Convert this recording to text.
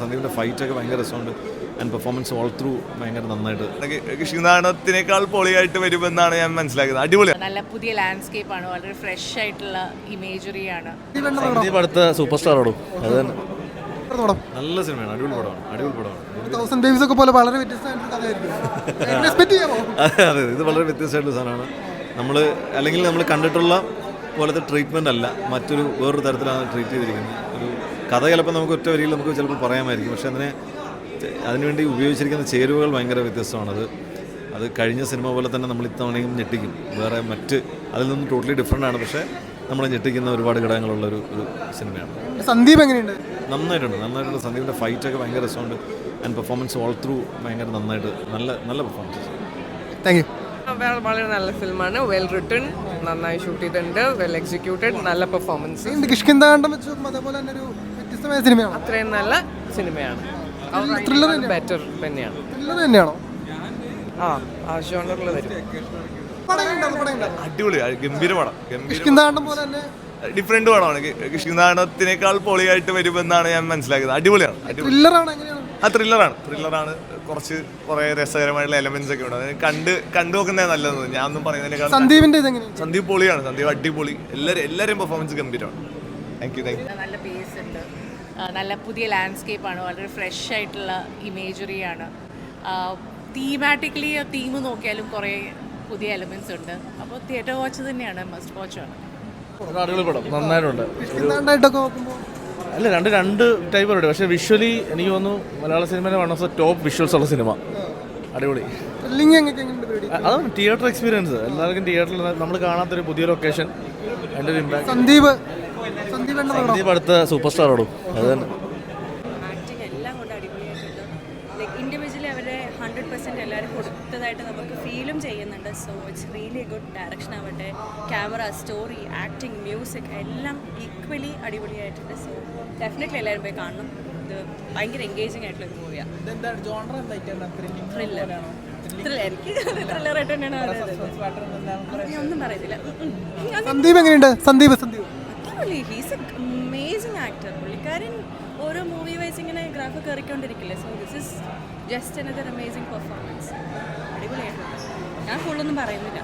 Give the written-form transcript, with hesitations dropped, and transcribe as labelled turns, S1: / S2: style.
S1: സന്ദീപിൻ്റെ ഫൈറ്റൊക്കെ ഭയങ്കര രസമുണ്ട് and performance all through ഭയങ്കര നന്നായിട്ട്
S2: കൃഷ്ണനാടത്തിനേക്കാൾ പൊളിയായിട്ട് വരുമെന്നാണ് ഞാൻ മനസ്സിലാക്കുന്നത്. അടിപൊളിയാണ്.
S3: നല്ല പുതിയ ലാൻഡ്സ്കേപ്പ് ആണ്, വളരെ ഫ്രഷ് ആയിട്ടുള്ള ഇമേജറിയാണ്.
S4: സന്ദീപ് അടുത്ത സൂപ്പർ സ്റ്റാർ ആടും. അത് തന്നെ
S1: നല്ല സിനിമയാണ്. അടിപൊളി പടമാണ്. അതെ, ഇത് വളരെ വ്യത്യസ്തമായിട്ടുള്ള സാധനമാണ്. നമ്മൾ കണ്ടിട്ടുള്ള പോലത്തെ ട്രീറ്റ്മെൻ്റ് അല്ല, വേറൊരു തരത്തിലാണ് ട്രീറ്റ് ചെയ്തിരിക്കുന്നത്. ഒരു കഥ ചിലപ്പോൾ നമുക്ക് ഒറ്റ വരിയിൽ നമുക്ക് ചിലപ്പോൾ പറയാമായിരിക്കും, പക്ഷേ അതിനുവേണ്ടി ഉപയോഗിച്ചിരിക്കുന്ന ചേരുവകൾ ഭയങ്കര വ്യത്യസ്തമാണ്. അത് കഴിഞ്ഞ സിനിമ പോലെ തന്നെ നമ്മൾ ഇത്തവണയും ഞെട്ടിക്കും. വേറെ അതിൽ നിന്ന് ടോട്ടലി ഡിഫറെൻ്റ് ആണ്, പക്ഷേ നമ്മളെ ഞെട്ടിക്കുന്ന ഒരുപാട് ഘടകങ്ങളുള്ള ഒരു സിനിമയാണ്.
S5: സന്ദീപ് എങ്ങനെയുണ്ട്?
S1: നന്നായിട്ടുണ്ട്. സന്ദീപിൻ്റെ ഫൈറ്റൊക്കെ ഭയങ്കര രസമുണ്ട് ആൻഡ് പെർഫോമൻസ് ഓൾ ത്രൂ ഭയങ്കര നന്നായിട്ട് നല്ല പെർഫോമൻസ്.
S5: Thank you.
S6: വളരെ നല്ല ഫിലിമാണ്. വെൽ റിട്ടൺ, നന്നായി ഷൂട്ട് ചെയ്തിട്ടുണ്ട്, വെൽ എക്സിക്യൂട്ടഡ്, നല്ല പെർഫോമൻസ്. അത്രയും നല്ല സിനിമയാണ്. ബെറ്റർ തന്നെയാണ്. ആ ജോണറിൽ വരും.
S2: അടിപൊളിയാണ്. ഗംഭീര പടം. ഡിഫറെന്റ് പടമാണ്. കൃഷ്ണനാടത്തിനേക്കാൾ പൊളിയായിട്ട് വരുമെന്നാണ് ഞാൻ മനസ്സിലാക്കുന്നത്. അടിപൊളിയാണ്. ത്രില്ലറാണ്. കുറേ രസകരമായിട്ടുള്ള എലമെന്റ്സ് ഒക്കെ ഉണ്ട്. അതിന് കണ്ടു നോക്കുന്നത് നല്ലത്. ഞാൻ ഒന്നും പറയുന്നതിനേക്കാൾ സന്ദീപ് പൊളിയാണ്. സന്ദീപ് അടിപൊളി. എല്ലാവരും പെർഫോമൻസ് ഗംഭീരമാണ്. Thank you.
S3: നല്ല ബേസ് ഉണ്ട്, നല്ല പുതിയ ലാൻഡ്സ്കേപ്പ് ആണ്, വളരെ ഫ്രഷ് ആയിട്ടുള്ള ഇമേജറിയാണ്. തീമാറ്റിക്കലി തീം നോക്കിയാലും കുറേ പുതിയ എലമെന്റ്സ് ഉണ്ട്. അപ്പോൾ തിയേറ്റർ വാച്ച് തന്നെയാണ്, മസ്റ്റ് വാച്ചാണ്.
S4: അടിപൊളി പടം, നന്നായിട്ടുണ്ട്. അല്ല, രണ്ട് ടൈപ്പ് ഉണ്ട്, പക്ഷേ വിഷ്വലി എനിക്ക് തോന്നുന്നു മലയാള സിനിമയിലെ one of the top visuals ഉള്ള സിനിമ. അടിപൊളി. അതാണ് തിയേറ്റർ എക്സ്പീരിയൻസ്. എല്ലാവർക്കും തിയേറ്ററിൽ നമ്മൾ കാണാത്തൊരു പുതിയ ലൊക്കേഷൻ, അതിൻ്റെ ഒരു ഇമ്പാക്ട്. സന്ദീപ് അടുത്ത സൂപ്പർ സ്റ്റാർ ആടും. അത് തന്നെ.
S7: ആക്ടിങ് എല്ലാം കൊണ്ട് അടിപൊളിയായിട്ടുണ്ട്. ലൈക്ക് ഇൻഡിവിജ്വലി അവരെ 100% എല്ലാവരും കൊടുത്തതായിട്ട് നമുക്ക് ഫീലും ചെയ്യുന്നുണ്ട്. So it's really good. Direction ആവട്ടെ, ക്യാമറ, സ്റ്റോറി, ആക്ടിങ്, മ്യൂസിക് എല്ലാം ഈക്വലി അടിപൊളിയായിട്ടുണ്ട്. സോ ഡെഫിനറ്റ്ലി എല്ലാവരും പോയി കാണണം. ഇത് ഭയങ്കര എൻഗേജിങ് ആയിട്ടുള്ളൊരു മൂവിയാണ്. എനിക്ക് ത്രില്ലറായിട്ട് തന്നെയാണ്. ഒന്നും പറയുന്നില്ല. He's a amazing actor. പുള്ളിക്കാരൻ ഓരോ മൂവി വൈസ് ഇങ്ങനെ ഗ്രാഫ് കയറിക്കൊണ്ടിരിക്കില്ലേ. So this is just another amazing performance. അടിപൊളിയായിട്ടുണ്ട്. ഞാൻ ഫുള്ളൊന്നും പറയുന്നില്ല.